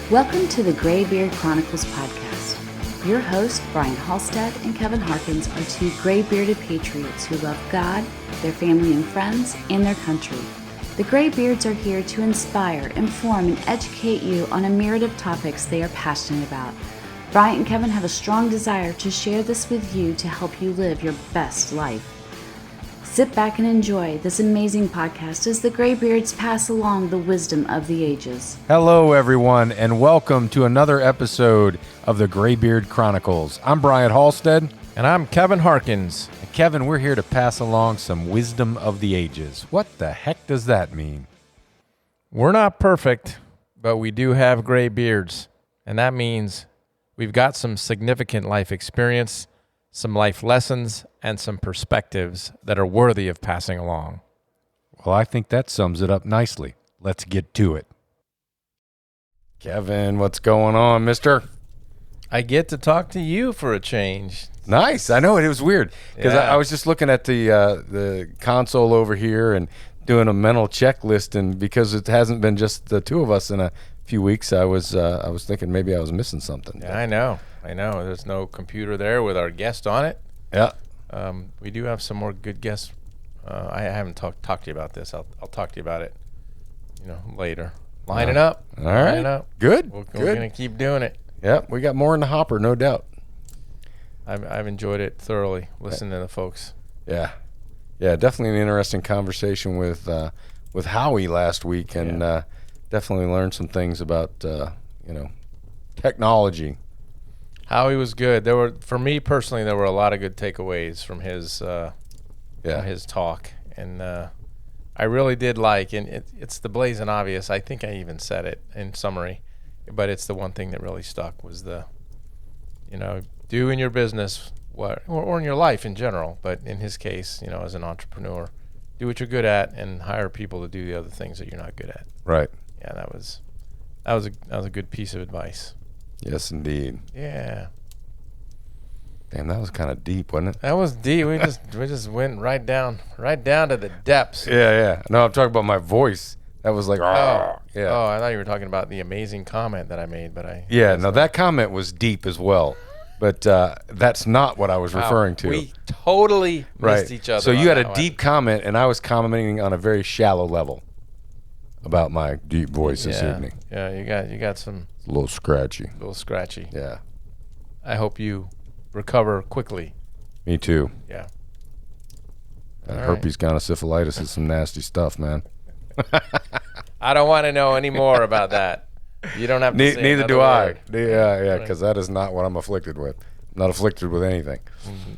Welcome to the Graybeard Chronicles podcast. Your hosts, Brian Halstead and Kevin Harkins, are two gray-bearded patriots who love God, their family and friends, and their country. The Graybeards are here to inspire, inform, and educate you on a myriad of topics they are passionate about. Brian and Kevin have a strong desire to share this with you to help you live your best life. Sit back and enjoy this amazing podcast as the Graybeards pass along the wisdom of the ages. Hello, everyone, and welcome to another episode of the Graybeard Chronicles. I'm Brian Halstead. And I'm Kevin Harkins. And Kevin, we're here to pass along some wisdom of the ages. What the heck does that mean? We're not perfect, but we do have gray beards. And that means we've got some significant life experience, some life lessons, and some perspectives that are worthy of passing along. Well, I think that sums it up nicely. Let's get to it. Kevin, what's going on, mister? I get to talk to you for a change. Nice. I know it was weird because Yeah. I was just looking at the console over here and doing a mental checklist, and because it hasn't been just the two of us in a few weeks, I was thinking maybe I was missing something. Yeah, I know. There's no computer there with our guest on it. Yeah. We do have some more good guests. I haven't talked to you about this. I'll talk to you about it, later. Line it up. All right. Line it up. Good. We're Good. going to keep doing it. Yeah, we got more in the hopper, no doubt. I've enjoyed it thoroughly, listening to the folks. Yeah, definitely an interesting conversation with Howie last week, and definitely learned some things about technology. Howie was good. For me personally, there were a lot of good takeaways from his talk, and I really did like. And it's the blazing obvious. I think I even said it in summary, but it's the one thing that really stuck was do in your business or in your life in general, but in his case, as an entrepreneur, do what you're good at and hire people to do the other things that you're not good at. Right. Yeah, that was a good piece of advice. Yes, indeed. Yeah. Damn, that was kind of deep, wasn't it? That was deep. We just went right down to the depths. Yeah. No, I'm talking about my voice. That was like, Oh, yeah. Oh, I thought you were talking about the amazing comment that I made, but that comment was deep as well, but that's not what I was referring to. We totally missed each other. So you had a one. deep comment, and I was commenting on a very shallow level about my deep voice this evening. Yeah, you got some A little scratchy. Yeah. I hope you recover quickly. Me too. Yeah. That herpes gonosyphilitis is some nasty stuff, man. I don't want to know any more about that. You don't have to say Neither do another I. word. Yeah, because that is not what I'm afflicted with. I'm not afflicted with anything.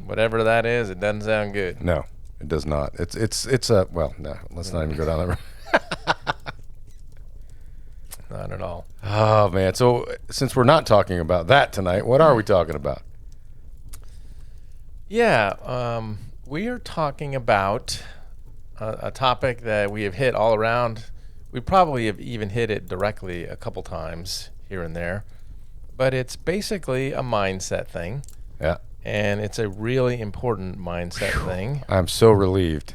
Whatever that is, it doesn't sound good. No, it does not. It's a well. No, let's not even go down that road. Not at all. Oh man! So since we're not talking about that tonight, what are we talking about? Yeah, we are talking about a topic that we have hit all around. We probably have even hit it directly a couple times here and there, but it's basically a mindset thing. Yeah. And it's a really important mindset thing. I'm so relieved.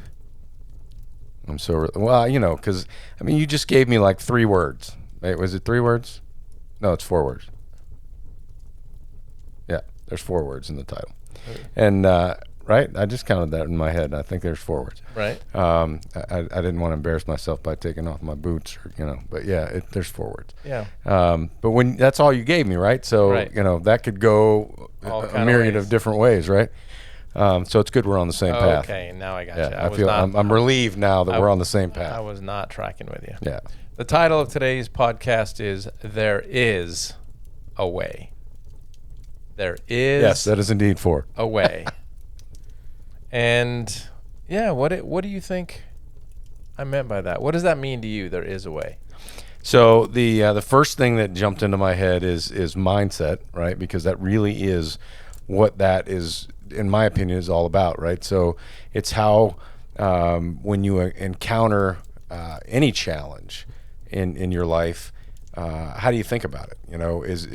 Well, because you just gave me like 3 words. Wait, was it 3 words? No, it's 4 words. Yeah, there's 4 words in the title. And right, I just counted that in my head. I think there's 4 words. Right. I didn't want to embarrass myself by taking off my boots, but yeah, there's 4 words. Yeah. But when that's all you gave me, right? So Right. That could go a myriad of different ways, right? So it's good we're on the same path. Okay, now I got Yeah, you. I'm relieved now that we're on the same I path. was not tracking with you. Yeah. The title of today's podcast is There Is a Way. There is Yes, that is indeed 4. a way. And yeah, what do you think I meant by that? What does that mean to you? There is a way. So the first thing that jumped into my head is mindset, right? Because that really is what that is, in my opinion, is all about, right? So it's how when you encounter any challenge in your life, how do you think about it?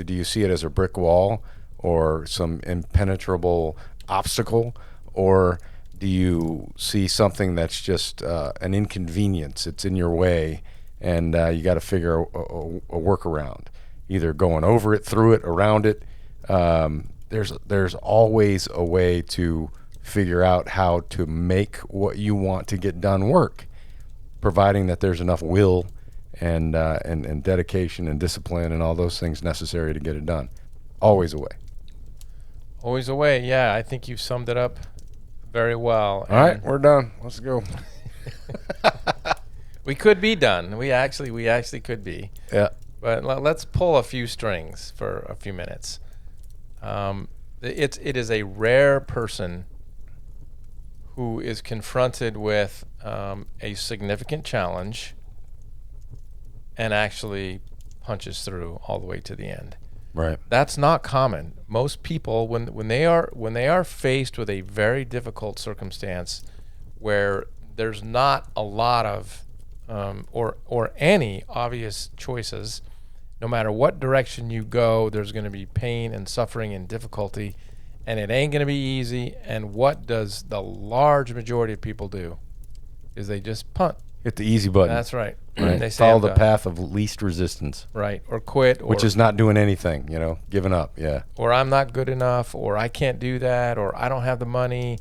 Do you see it as a brick wall or some impenetrable obstacle, or do you see something that's just an inconvenience? It's in your way, and you got to figure a workaround. either going over it, through it, around it. There's always a way to figure out how to make what you want to get done work, providing that there's enough will and dedication and discipline and all those things necessary to get it done. Always a way. Always a way. Yeah, I think you've summed it up very well. All right, we're done. Let's go. We could be done. We actually could be. Yeah. But let's pull a few strings for a few minutes. It is a rare person who is confronted with a significant challenge and actually punches through all the way to the end. Right. That's not common. Most people, when they are faced with a very difficult circumstance where there's not a lot of or any obvious choices, no matter what direction you go, there's going to be pain and suffering and difficulty, and it ain't going to be easy. And what does the large majority of people do? Is they just punt. Hit the easy button. That's right. Right. They say, follow "I'm the done." path of least resistance. Right. Or quit. Which is not doing anything, giving up. Yeah. Or I'm not good enough, or I can't do that, or I don't have the money,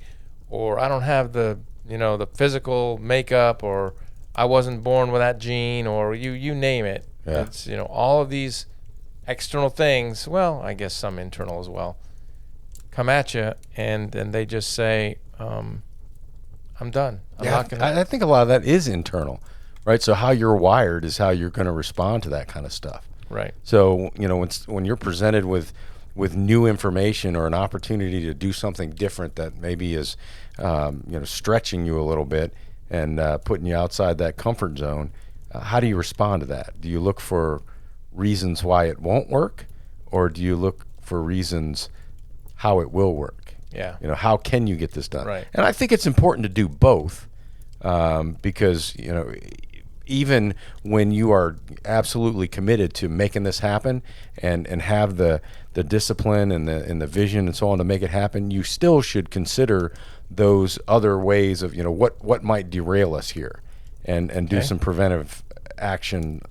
or I don't have the the physical makeup, or I wasn't born with that gene, or you name it. Yeah. It's all of these external things. Well, I guess some internal as well. Come at you, and they just say, "I'm done. I'm not gonna." I think a lot of that is internal, right? So how you're wired is how you're going to respond to that kind of stuff. Right. So when you're presented with new information or an opportunity to do something different that maybe is stretching you a little bit and putting you outside that comfort zone, how do you respond to that? Do you look for reasons why it won't work, or do you look for reasons how it will work? Yeah. How can you get this done? Right. And I think it's important to do both, because even when you are absolutely committed to making this happen and have the discipline and the vision and so on to make it happen, you still should consider those other ways of what might derail us here, and do some preventive action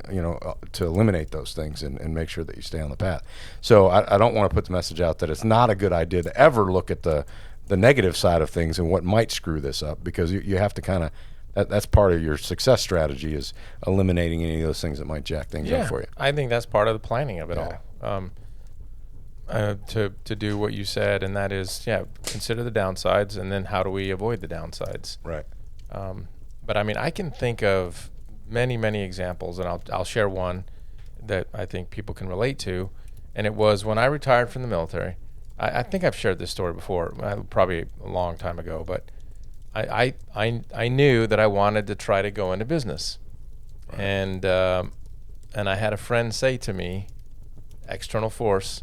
to eliminate those things and make sure that you stay on the path. So I don't want to put the message out that it's not a good idea to ever look at the negative side of things and what might screw this up, because you have to kind of that's part of your success strategy, is eliminating any of those things that might jack things up for you. I think that's part of the planning of it all. To do what you said, and that is, consider the downsides, and then how do we avoid the downsides? Right. But I mean, I can think of many examples, and I'll share one that I think people can relate to. And it was when I retired from the military. I think I've shared this story before, probably a long time ago, but I knew that I wanted to try to go into business. Right. And I had a friend say to me, external force,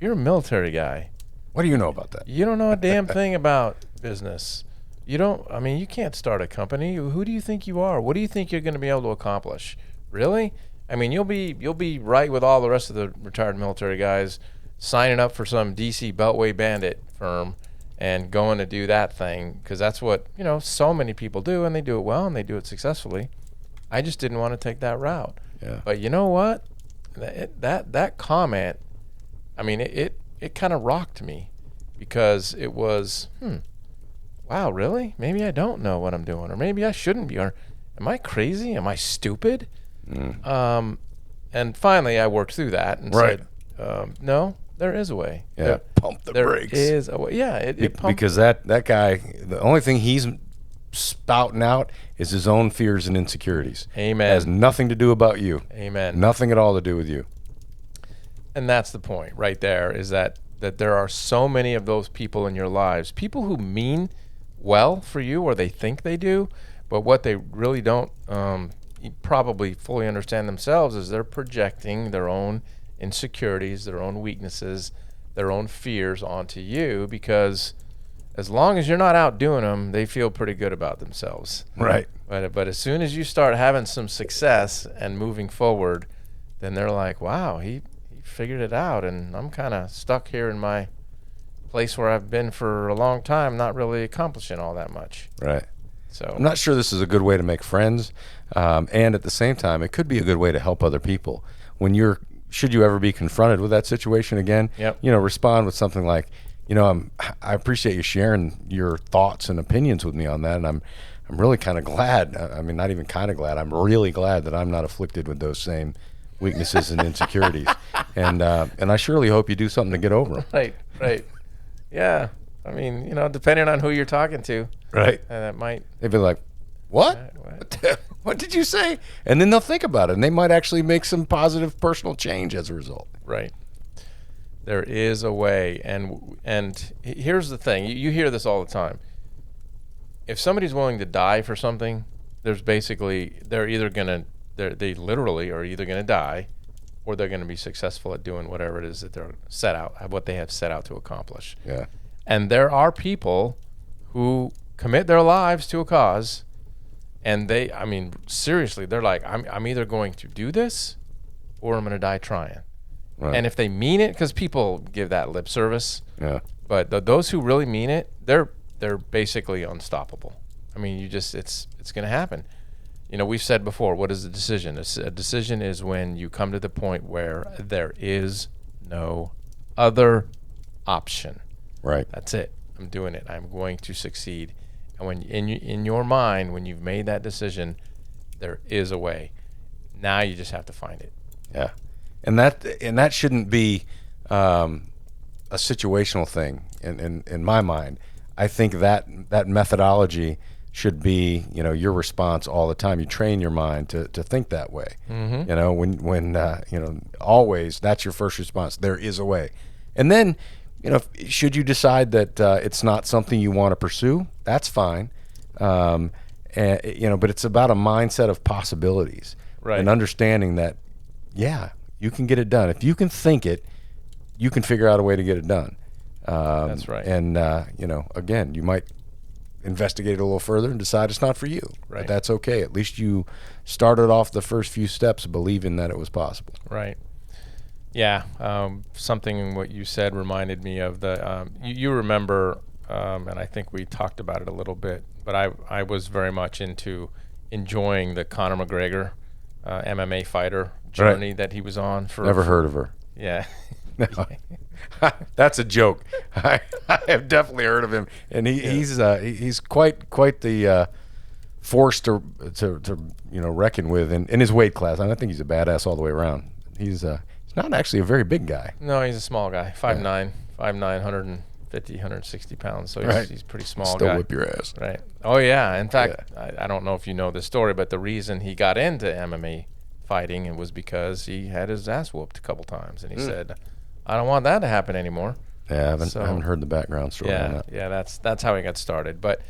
"You're a military guy. What do you know about that? You don't know a damn thing about business. You can't start a company. Who do you think you are? What do you think you're going to be able to accomplish? Really? I mean, you'll be right with all the rest of the retired military guys signing up for some DC Beltway bandit firm and going to do that thing, because that's what, so many people do, and they do it well, and they do it successfully. I just didn't want to take that route." Yeah. But you know what? That comment, I mean, it kind of rocked me, because it was, wow, really? Maybe I don't know what I'm doing, or maybe I shouldn't be, or am I crazy? Am I stupid? And finally I worked through that and said, no, there is a way. Yeah, pump the brakes. There is a way. Yeah, it pumped. Because that guy, the only thing he's spouting out is his own fears and insecurities. Amen. It has nothing to do about you. Amen. Nothing at all to do with you. And that's the point right there, is that there are so many of those people in your lives, people who mean well for you, or they think they do, but what they really don't probably fully understand themselves is they're projecting their own insecurities, their own weaknesses, their own fears onto you, because as long as you're not outdoing them, they feel pretty good about themselves. Right. But as soon as you start having some success and moving forward, then they're like, wow, he figured it out, and I'm kind of stuck here in my place where I've been for a long time, not really accomplishing all that much. Right. So I'm not sure this is a good way to make friends, and at the same time, it could be a good way to help other people. When you're should you ever be confronted with that situation again, Yep. Respond with something like, I appreciate you sharing your thoughts and opinions with me on that, and I'm really kind of glad. I mean, not even kind of glad. I'm really glad that I'm not afflicted with those same weaknesses and insecurities, and I surely hope you do something to get over them. Right. Yeah. I mean, depending on who you're talking to, Right. that might. They'd be like, "What? What? What did you say?" And then they'll think about it, and they might actually make some positive personal change as a result. Right. There is a way, and here's the thing: you hear this all the time. If somebody's willing to die for something, they literally are either gonna die, or they're gonna be successful at doing whatever it is that what they have set out to accomplish. Yeah. And there are people who commit their lives to a cause, and seriously, they're like, I'm either going to do this, or I'm gonna die trying. Right. And if they mean it, because people give that lip service, Yeah. but those who really mean it, they're basically unstoppable. I mean, it's going to happen. We've said before, what is a decision? A decision is when you come to the point where there is no other option. Right. That's it. I'm doing it. I'm going to succeed. And when in your mind, when you've made that decision, there is a way. Now you just have to find it. Yeah. And that shouldn't be a situational thing in my mind. I think that methodology should be your response all the time. You train your mind to think that way. Mm-hmm. When always that's your first response. There is a way. And then should you decide that it's not something you want to pursue, that's fine. But it's about a mindset of possibilities, right? And understanding that you can get it done. If you can think it, you can figure out a way to get it done. That's right. And, again, you might investigate it a little further and decide it's not for you. Right. But that's okay. At least you started off the first few steps believing that it was possible. Right. Yeah. Something in what you said reminded me of you remember, and I think we talked about it a little bit, but I was very much into enjoying the Conor McGregor MMA fighter journey that he was on. Never heard of her. Yeah. No. That's a joke. I have definitely heard of him, and he's quite the force to reckon with in his weight class. I think he's a badass all the way around. He's not actually a very big guy. No, he's a small guy, 5'9", 150, 160 pounds. So he's pretty small. Still guy. whip your ass. Right. Oh yeah. In fact, I don't know if you know this story, but the reason he got into MMA fighting and was because he had his ass whooped a couple times, and he said, I don't want that to happen anymore. Yeah, I haven't heard the background story on that. Yeah, that's how he got started. But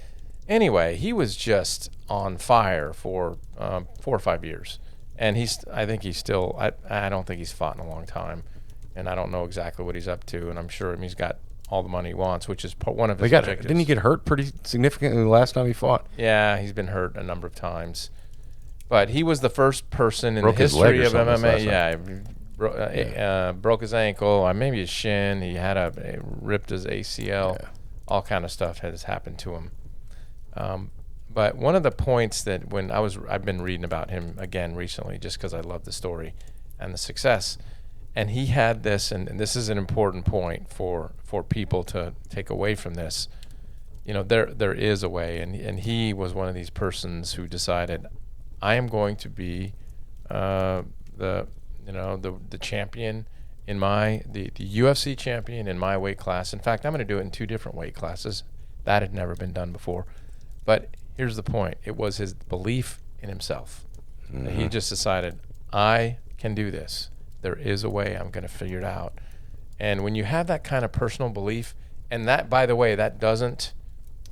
anyway, he was just on fire for 4 or 5 years, and I don't think he's fought in a long time, and I don't know exactly what he's up to, and I'm sure he's got all the money he wants, which is one of his objectives. Didn't he get hurt pretty significantly the last time he fought? Yeah, he's been hurt a number of times, but he was the first person in Broke the his leg history or of something MMA. Broke his ankle, maybe his shin. He had ripped his ACL. Yeah. All kind of stuff has happened to him. But one of the points that I've been reading about him again recently, just because I love the story and the success, and he had this, and this is an important point for people to take away from this. There is a way, and he was one of these persons who decided, I am going to be the champion in the UFC champion in my weight class. In fact, I'm going to do it in 2 different weight classes. That had never been done before. But here's the point. It was his belief in himself. Mm-hmm. He just decided, I can do this. There is a way. I'm going to figure it out. And when you have that kind of personal belief, and that, by the way, that doesn't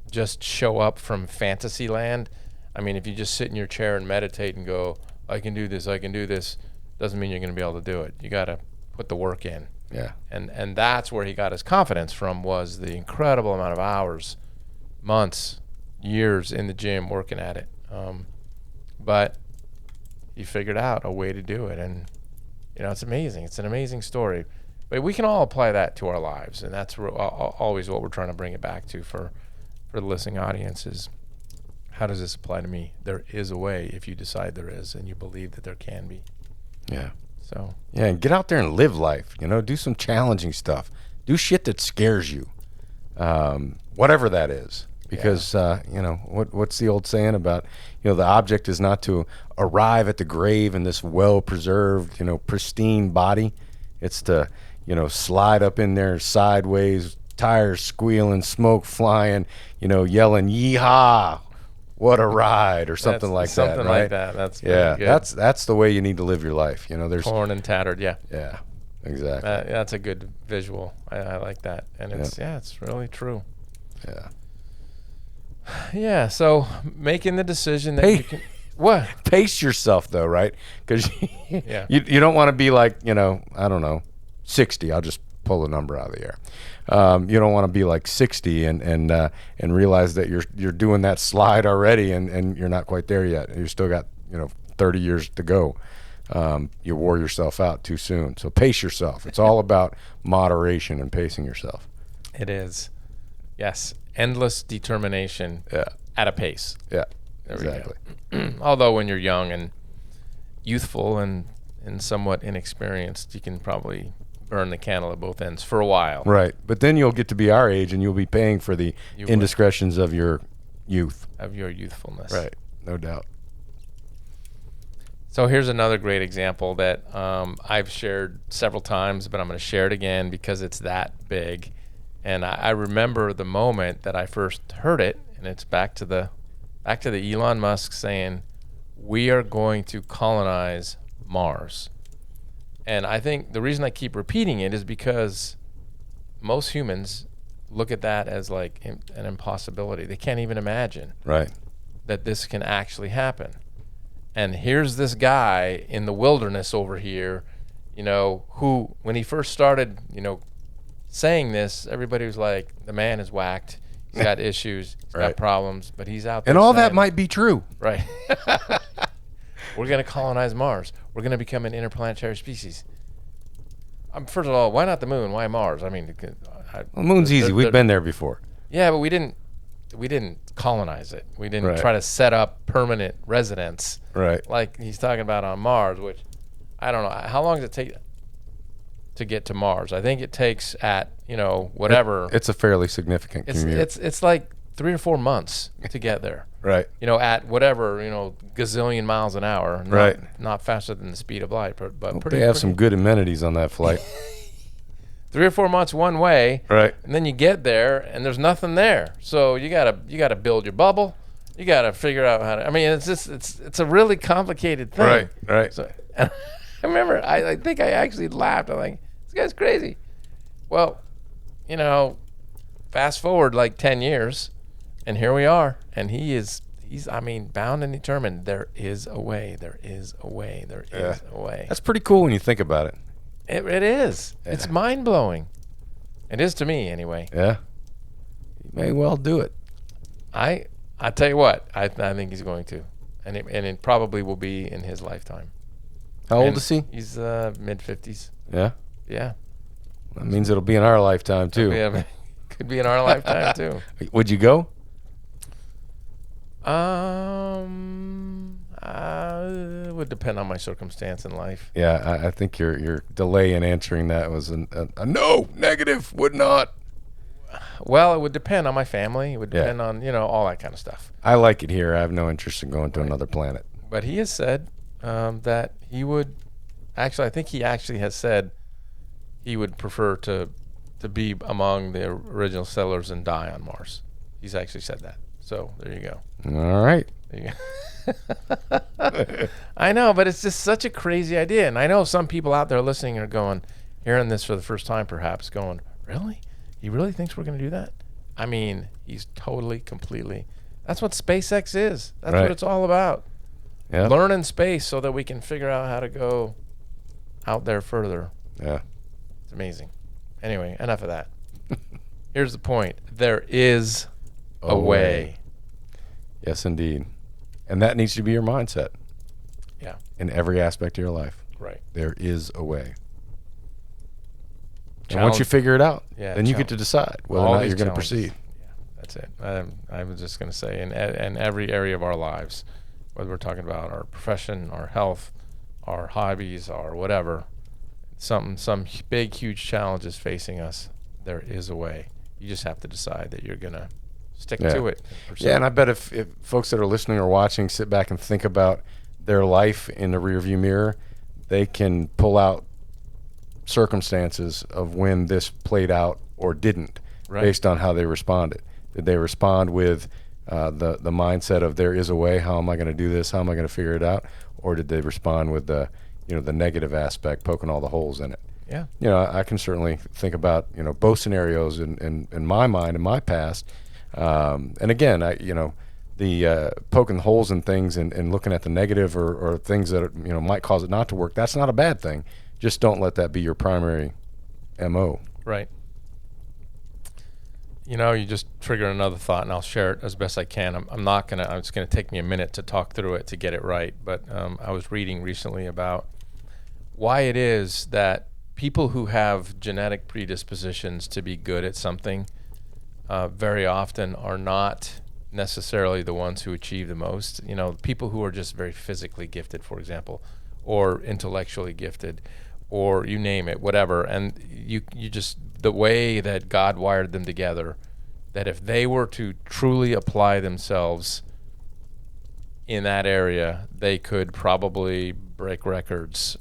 just show up from fantasy land. I mean, if you just sit in your chair and meditate and go, I can do this, doesn't mean you're going to be able to do it. You got to put the work in. Yeah. And that's where he got his confidence from, was the incredible amount of hours, months, years in the gym working at it. But he figured out a way to do it, and it's amazing. It's an amazing story. But we can all apply that to our lives, and that's always what we're trying to bring it back to for the listening audience is, how does this apply to me? There is a way if you decide there is, and you believe that there can be. Yeah. So yeah, and get out there and live life. Do some challenging stuff. Do shit that scares you, whatever that is. Because what's the old saying about the object is not to arrive at the grave in this well-preserved pristine body. It's to slide up in there sideways, tires squealing, smoke flying, yelling "Yeehaw! What a ride!" or something like that. Something right? like that. That's yeah. good. That's the way you need to live your life. There's torn and tattered. Yeah. Yeah. Exactly. That's a good visual. I like that, and it's really true. Yeah. Yeah. So making the decision that you can. What? Pace yourself though, right? Because yeah. you don't want to be like I don't know, 60. I'll just pull a number out of the air. You don't want to be like 60 and realize that you're doing that slide already and you're not quite there yet. You still got 30 years to go. You wore yourself out too soon. So pace yourself. It's all about moderation and pacing yourself. It is. Yes. Endless determination at a pace. Yeah. There Exactly. we go. Although when you're young and youthful and somewhat inexperienced, you can probably burn the candle at both ends for a while. Right. But then you'll get to be our age and you'll be paying for the indiscretions of your youth. Of your youthfulness. Right. No doubt. So here's another great example that I've shared several times, but I'm going to share it again because it's that big. And I remember the moment that I first heard it, and it's back to the Elon Musk saying, "We are going to colonize Mars." And I think the reason I keep repeating it is because most humans look at that as like an impossibility. They can't even imagine that this can actually happen. And here's this guy in the wilderness over here, who, when he first started, saying this, everybody was like, the man is whacked. He's got issues. He's got problems, but he's out there. And all saying, that might be true. Right. We're going to colonize Mars. We're going to become an interplanetary species. First of all, why not the moon? Why Mars? I mean, the moon's easy. We've been there before. Yeah, but we didn't colonize it. We didn't try to set up permanent residence. Right. Like he's talking about on Mars, which I don't know. How long does it take to get to Mars? I think it takes at, whatever. It's a fairly significant commute. It's like 3 or 4 months to get there. Right. At whatever, gazillion miles an hour. Not faster than the speed of light, but they have some good amenities on that flight. 3 or 4 months one way, right? And then you get there and there's nothing there. So you gotta build your bubble. You gotta figure out how to. I mean, it's a really complicated thing. Right. So and I remember, I think I actually laughed. I'm like, this guy's crazy. Well, fast forward like 10 years, and here we are. And he's bound and determined. There is a way. There is a way. There is a way. That's pretty cool when you think about it. It is. Yeah. It's mind-blowing. It is to me, anyway. Yeah. He may well do it. I tell you what, I think he's going to. And it probably will be in his lifetime. How old is he? He's mid-50s. Yeah? Yeah. That means it'll be in our lifetime, too. Could be in our lifetime, too. Would you go? It would depend on my circumstance in life. Yeah, I think your delay in answering that was a no, negative, would not. Well, it would depend on my family. It would depend on, all that kind of stuff. I like it here. I have no interest in going to another planet. But he has said that he would, actually, I think he actually has said he would prefer to be among the original settlers and die on Mars. He's actually said that. So there you go. All right. There you go. I know, but it's just such a crazy idea. And I know some people out there listening are going, hearing this for the first time perhaps, going, really? He really thinks we're going to do that? I mean, he's totally, completely. That's what SpaceX is. That's what it's all about. Yep. Learning space so that we can figure out how to go out there further. Yeah. It's amazing. Anyway, enough of that. Here's the point. There is a way. Yes, indeed. And that needs to be your mindset. Yeah. In every aspect of your life. Right. There is a way. And once you figure it out, then you get to decide whether or not you're going to proceed. Yeah, that's it. I was just going to say, in every area of our lives, whether we're talking about our profession, our health, our hobbies, or whatever, some big, huge challenge is facing us, there is a way. You just have to decide that you're going to stick to it. Yeah, and I bet if folks that are listening or watching sit back and think about their life in the rearview mirror, they can pull out circumstances of when this played out or didn't, based on how they responded. Did they respond with the mindset of there is a way, how am I going to do this, how am I going to figure it out? Or did they respond with the negative aspect, poking all the holes in it? Yeah. I can certainly think about, both scenarios in my mind, in my past. And again, the poking holes in things and looking at the negative or things that, might cause it not to work, that's not a bad thing. Just don't let that be your primary MO. Right. You just trigger another thought, and I'll share it as best I can. It's going to take me a minute to talk through it to get it right. But I was reading recently about why it is that people who have genetic predispositions to be good at something very often are not necessarily the ones who achieve the most. People who are just very physically gifted, for example, or intellectually gifted, or you name it, whatever. And you just, the way that God wired them together, that if they were to truly apply themselves in that area, they could probably break records,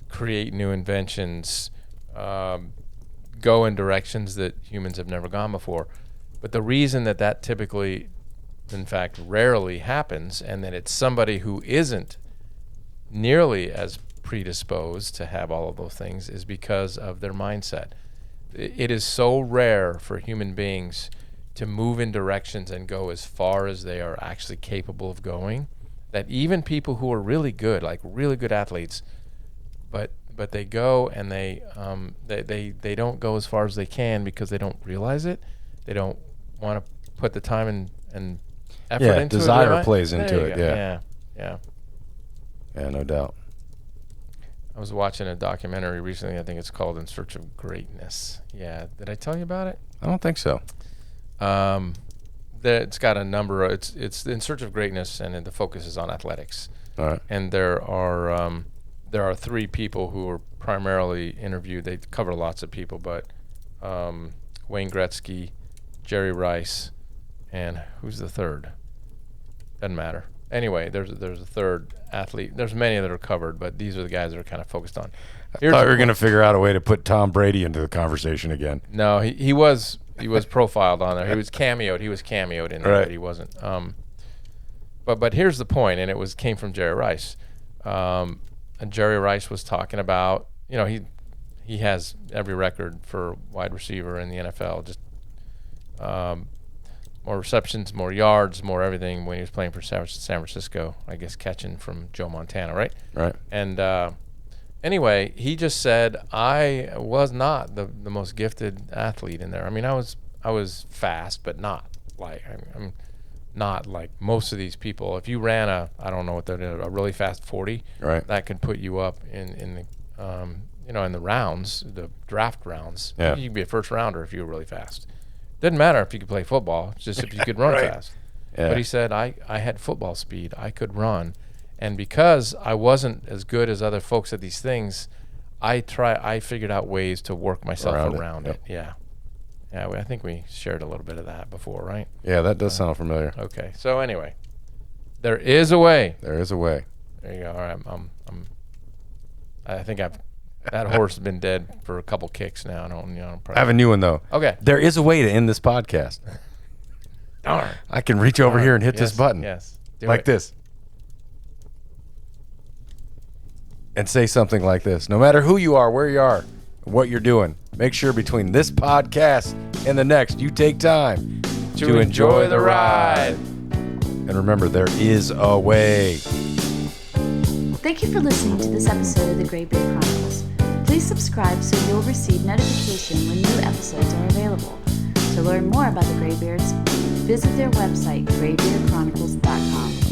create new inventions, go in directions that humans have never gone before. But the reason that typically, in fact, rarely happens, and that it's somebody who isn't nearly as predisposed to have all of those things, is because of their mindset. It is so rare for human beings to move in directions and go as far as they are actually capable of going, that even people who are really good, like really good athletes, but they go and they don't go as far as they can because they don't realize it. They don't want to put the time and effort into it. Desire plays into it. Yeah, no doubt. I was watching a documentary recently. I think it's called In Search of Greatness. Yeah. Did I tell you about it? I don't think so. It's got a number of, it's In Search of Greatness, and the focus is on athletics. All right. And there are three people who were primarily interviewed. They cover lots of people, but Wayne Gretzky, Jerry Rice, and who's the third? Doesn't matter. Anyway, there's a third athlete. There's many that are covered, but these are the guys that are kind of focused on. I thought we were going to figure out a way to put Tom Brady into the conversation again. No, he was profiled on there. He was cameoed. In there, but he wasn't. But here's the point, and it came from Jerry Rice. And Jerry Rice was talking about, he has every record for wide receiver in the NFL. Just more receptions, more yards, more everything when he was playing for San Francisco, I guess catching from Joe Montana, right? Right. And anyway, he just said, I was not the most gifted athlete in there. I mean, I was fast, but not like I'm not like most of these people. If you ran a really fast 40, right, that could put you up in the in the rounds, the draft rounds. Yeah. You could be a first rounder if you were really fast. Doesn't matter if you could play football, it's just if you could run right. fast. Yeah. But he said, I had football speed. I could run. And because I wasn't as good as other folks at these things, I figured out ways to work myself around it. Yep. Yeah, I think we shared a little bit of that before, right? Yeah, that does sound familiar. Okay. So anyway, there is a way. There is a way. There you go. All right. I think that horse has been dead for a couple kicks now. I have a new one though. Okay. There is a way to end this podcast. Darn. I can reach over here and hit this button. Yes. Like this. And say something like this. No matter who you are, where you are, what you're doing, make sure between this podcast and the next, you take time to enjoy the ride. And remember, there is a way. Thank you for listening to this episode of the Graybeard Chronicles. Please subscribe so you'll receive notification when new episodes are available. To learn more about the Graybeards, visit their website, graybeardchronicles.com.